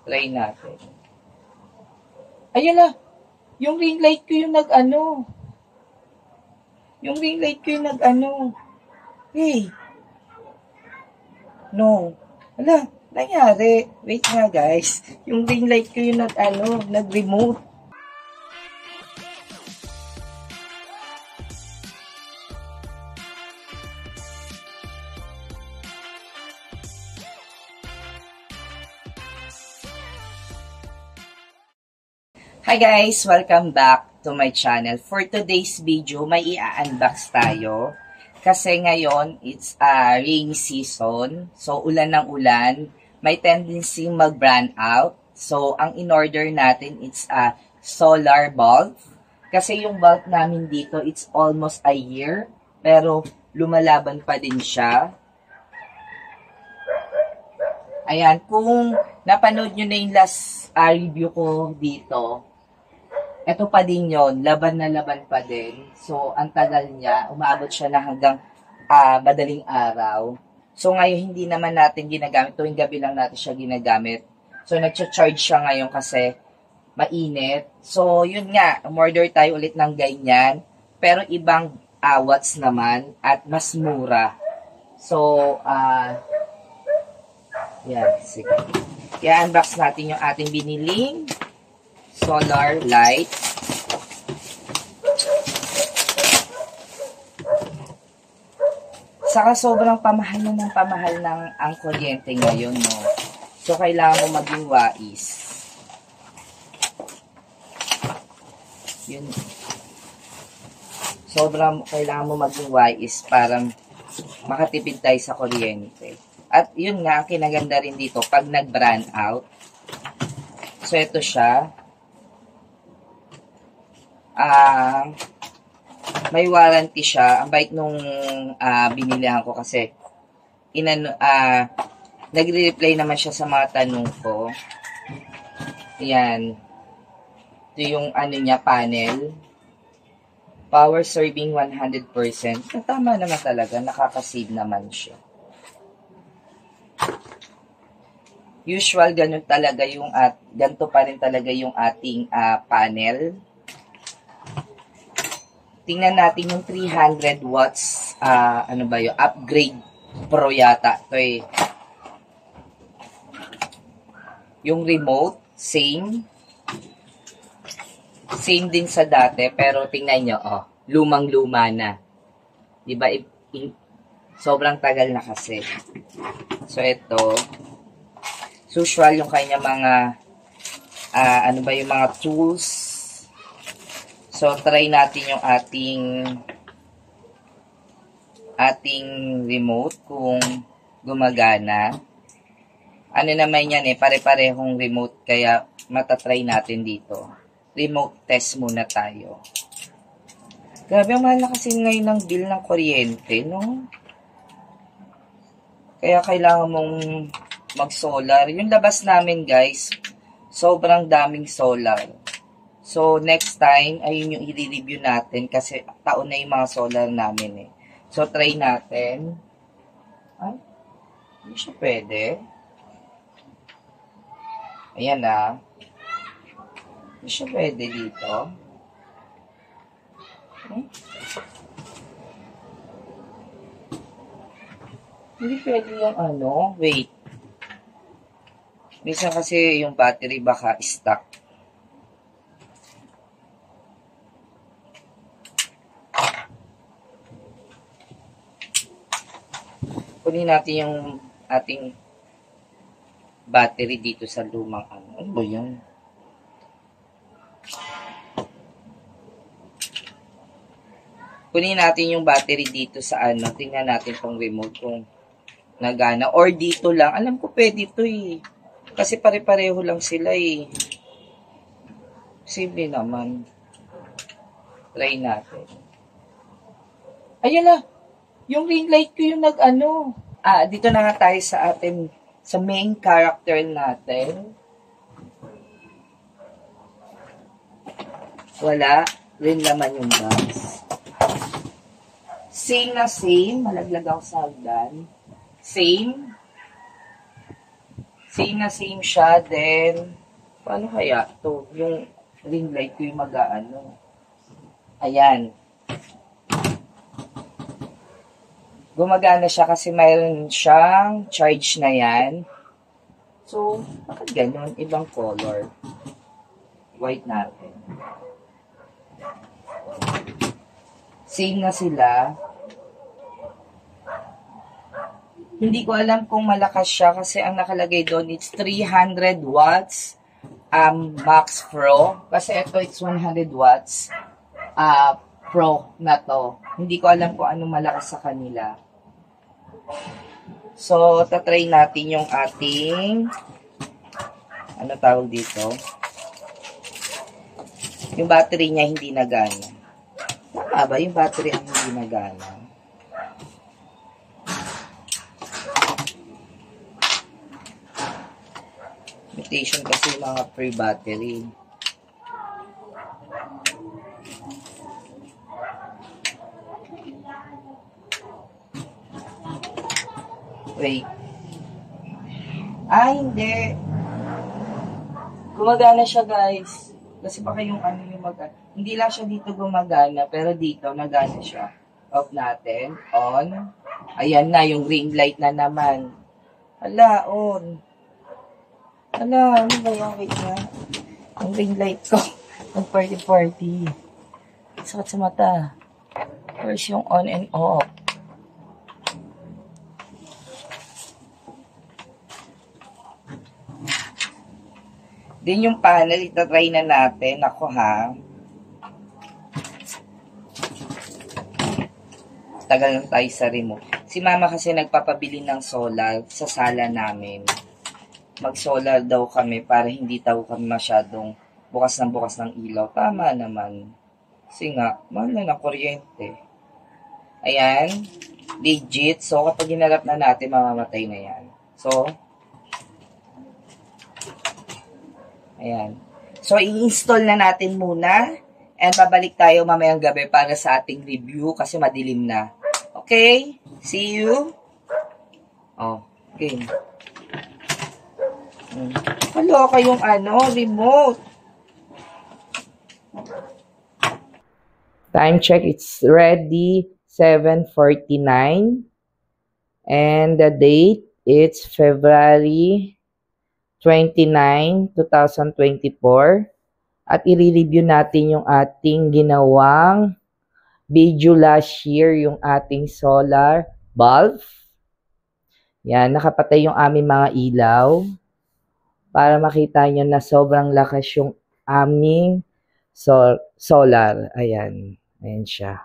Try natin. Ayan na. Yung ring light ko yung nag-ano. Yung ring light ko yung nag-ano. Hey. No. Ala, nangyari. Wait nga guys. Yung ring light ko yung nag-ano, nag-remote. Hi guys! Welcome back to my channel. For today's video, may i-unbox tayo. Kasi ngayon, it's a rainy season. So, ulan ng ulan. May tendency mag-brand out. So, ang in-order natin, it's a solar bulb. Kasi yung bulb namin dito, it's almost a year. Pero, lumalaban pa din siya. Ayan, kung napanood nyo na yung last review ko dito, ito pa din yon, laban na laban pa din. So, ang tagal niya, umabot siya na hanggang madaling araw. So, ngayon hindi naman natin ginagamit. Tuwing gabi lang natin siya ginagamit. So, nag-charge siya ngayon kasi mainit. So, yun nga, umorder tayo ulit ng ganyan. Pero ibang watts naman at mas mura. So, yan, sige. Kaya unbox natin yung ating biniling solar light. Saka sobrang pamahal ng ang kuryente ngayon, no? So, kailangan mo maging wais. Yun. Sobrang kailangan mo maging wais para makatipid tayo sa kuryente. At yun nga, ang kinaganda rin dito, pag nag-brand out. So, ito siya. May warranty siya. Ang bait nung binilihan ko kasi nagre-reply naman siya sa mga tanong ko. Ayan. Ito yung ano niya, panel. Power serving 100%. Tama naman talaga. Nakaka-save naman siya. Usual, ganun talaga yung ganito pa rin talaga yung ating panel. Tingnan natin yung 300 watts, ano ba yun, upgrade pro yata. Ito eh. Yung remote, same. Same din sa dati, pero tingnan nyo, oh, lumang-luma na. Diba, sobrang tagal na kasi. So, ito, usual yung kanya mga, ano ba yung mga tools. So, try natin yung ating remote kung gumagana. Ano naman yan eh, pare-parehong remote, kaya matatry natin dito. Remote test muna tayo. Grabe, ang mahal na kasi ngayon ng bill ng kuryente, no? Kaya kailangan mong mag-solar. Yung labas namin, guys, sobrang daming solar. So, next time, ayun yung i-review natin kasi taon na yung mga solar namin eh. So, try natin. Ay, hindi siya pwede. Ayan na. Hindi siya pwede dito. Okay. Hindi pwede yung ano. Wait. Minsan kasi yung battery baka stuck. Kunin natin yung ating battery dito sa lumang ano. Ano ba yan? Kunin natin yung battery dito sa ano. Tingnan natin tong remote kung nagana. Or dito lang. Alam ko pwede ito eh. Kasi pare-pareho lang sila eh. Simple naman. Try natin. Ayan na. Yung ring light ko yung nag-ano. Dito na nga tayo sa sa main character natin. Wala rin laman yung box. Same na same. Malaglag ako sa hagdan. Same. Same na same siya. Then, paano kaya to? Yung ring light ko yung mag-aano. Ayan. Gumagana siya kasi mayroon siyang charge na yan. So, bakit ganun? Ibang color. White natin. Same na sila. Hindi ko alam kung malakas siya kasi ang nakalagay doon it's 300 watts Max Pro. Kasi ito it's 100 watts Pro na to. Hindi ko alam kung anong malakas sa kanila. So, tatry natin yung ating ano tawag dito? Yung battery niya hindi nagana. Tama ba? Yung battery ang hindi nagana. Limitation kasi yung mga free battery. Wait. Hindi. Gumagana siya, guys. Kasi baka yung ano yung hindi lang siya dito gumagana, pero dito nagana siya. Off natin. On. Ayan na, yung ring light na naman. Hala, on. Hala, ano ba yung wait na? Ang ring light ko. Nag-party-party. Sakit sa mata. Where's yung on and off? Din yung panel, itatry na natin. Ako ha. Tagal lang tayo sa remote. Si mama kasi nagpapabili ng solar sa sala namin. Mag-solar daw kami para hindi daw kami masyadong bukas ng ilaw. Tama naman. Kasi nga, mahal na ng kuryente. Ayan. Legit. So, kapag ginarap na natin, mamamatay na yan. So, ayan. So, i-install na natin muna. And babalik tayo mamayang gabi para sa ating review kasi madilim na. Okay? See you. Oh, okay. Hello, kayong remote. Time check, it's ready. 7:49. And the date, it's February 29, 2024. At i-review natin yung ating ginawang video last year, yung ating solar bulb. Yan, nakapatay yung aming mga ilaw para makita nyo na sobrang lakas yung aming solar. Ayan, ayan siya.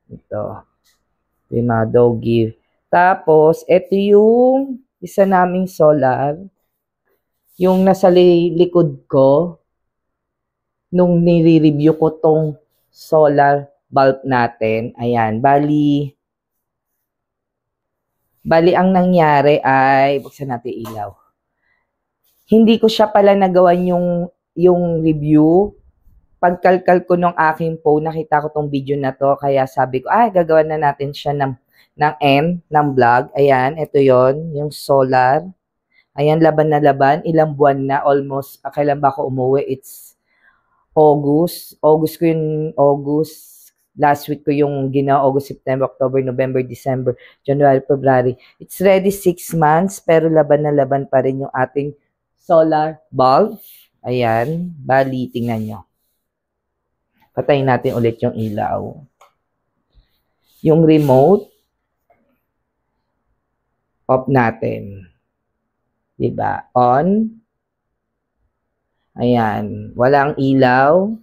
Ito. Yung mga doggy. Tapos, ito yung isa naming solar. Yung nasa likod ko, nung nire-review ko tong solar bulb natin, ayan, bali ang nangyari ay, buksan natin ilaw. Hindi ko siya pala nagawan yung review. Pagkalkal ko nung aking phone, nakita ko tong video na to, kaya sabi ko, gagawan na natin siya ng ng vlog. Ayan, ito yon yung solar. Ayan, laban na laban, ilang buwan na, almost, kailan ba ako umuwi? It's August ko yun, last week ko yung ginawa, August, September, October, November, December, January, February. It's ready 6 months, pero laban na laban pa rin yung ating solar bulb. Ayan, bali, tingnan nyo. Patayin natin ulit yung ilaw. Yung remote, off natin. Diba? On. Ayan, walang ilaw.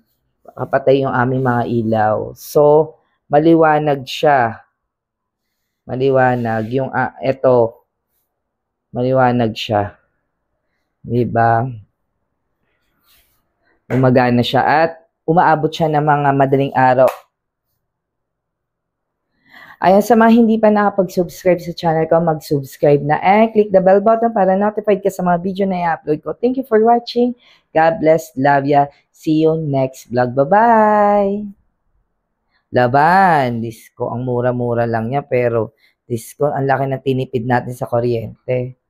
Kapatay yung aming mga ilaw. So, maliwanag siya. Maliwanag. Yung, eto. Maliwanag siya. Diba? Umagana siya at umaabot siya ng mga madaling araw. Ayan, sa mga hindi pa nakapag-subscribe sa channel ko, mag-subscribe na and click the bell button para notified ka sa mga video na i-upload ko. Thank you for watching. God bless. Love ya. See you next vlog. Bye-bye. Laban. Disco. Ang mura-mura lang niya pero disco, ang laki na tinipid natin sa kuryente.